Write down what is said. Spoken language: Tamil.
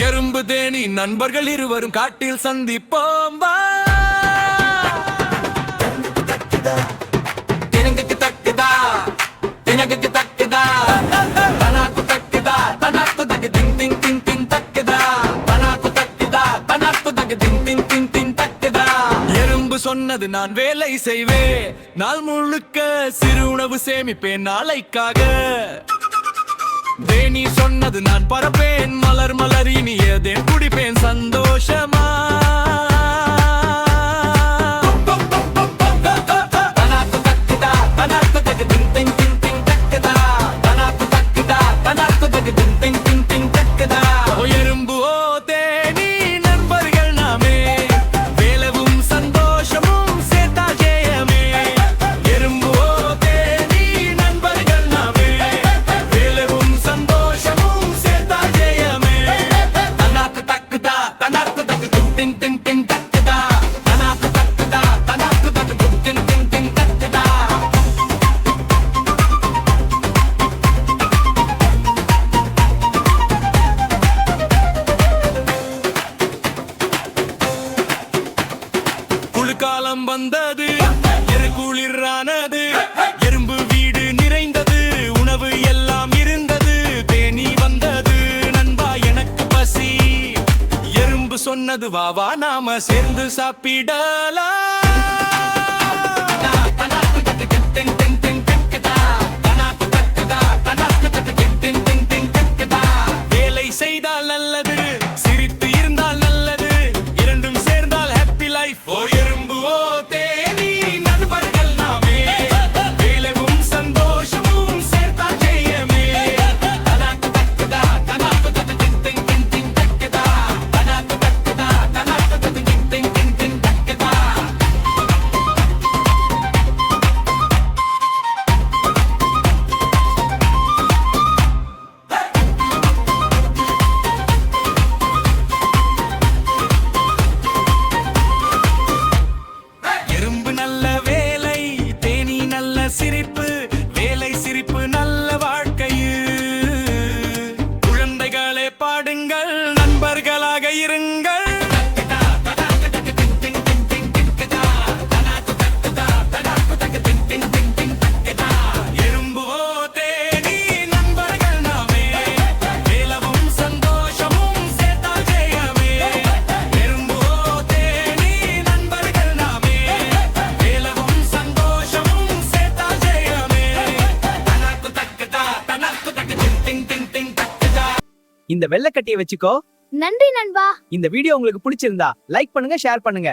எறும்பு தேனி நண்பர்கள் இருவரும் காட்டில் சந்திப்போம் வா. தினங்குக்கு தக்குதா தினங்குக்கு தக்குதா தனாக்கு தக்குதா தனாக்கு தக்கு திங் திங் திங் திங் தக்குதா தனாக்கு தக்குதா தனாக்கு தக்கு திங் திங் திங் திங் தக்குதா. எறும்பு சொன்னது நான் வேலை செய்வேன், நாள் முழுக்க சிறு உணவு சேமிப்பேன் நாளைக்காக. தேனி சொன்னது நான் பறப்பேன், மலர் மலர் இனியதேன் குடிப்பேன் சந்தோஷமா. எறும்பு ஓ தேனி நண்பர்கள் நாமே, வேலவும் சந்தோஷமும் சேர்த்தா ஜெயமே. எறும்பு ஓ தேனி நண்பர்கள் நாமே, வேலவும் சந்தோஷமும் சேர்த்தா ஜெயமே. தனாக்கு தக்குதா தனாக்கு தக்கு டிங் டிங் டிங் தக்குதா தனாக்கு தக்குதா தனாக்கு தக்கு டிங் டிங் டிங் தக்குதா. குளிர்காலம் வந்தது, குளிரானது, எறும்பு வீடு நிறைந்தது, உணவு எல்லாம் இருந்தது. தேனி வந்தது நண்பா எனக்கு பசி, எறும்பு சொன்னது வா வா நாம சேர்ந்து சாப்பிடலாம். வேலை செய்தால் நல்லது, சிரித்து இருந்தால் நல்லது, இரண்டும் சேர்ந்தால் ஹாப்பி லைஃப். ஓ எறும்பு ஓ தேனி நண்பர்கள் நாமே, வேலவும் சந்தோஷமும் சேர்த்தா ஜெயமே. தனாக்கு தக்குதா தனாக்கு தக்கு டிங் டிங் டிங் டிங் தக்குதா தனாக்கு தக்குதா தனாக்கு தக்கு டிங் டிங் டிங் டிங் தக்குதா. எறும்பு நல்ல வேலை, தேனி நல்ல சிரிப்பு, வேலை சிரிப்பு நல்ல வாழ்க்கை. குழந்தைகளே பாடுங்கள், நண்பர்களாக இருங்கள். எறும்பு ஓ தேனி நண்பர்கள் நாமே, வேலவும் சந்தோஷமும் சேர்த்தா ஜெயமே. எறும்பு ஓ தேனி நண்பர்கள் நாமே, வேலவும் சந்தோஷமும் சேர்த்தா ஜெயமே. தனக்கு தக்குதா தனக்கு தக்கு டிங் டிங் டிங் தக்குதா. இந்த வெள்ளக்கட்டியை வச்சுக்கோ. நன்றி நண்பா. இந்த வீடியோ உங்களுக்கு பிடிச்சிருந்தா லைக் பண்ணுங்க, ஷேர் பண்ணுங்க.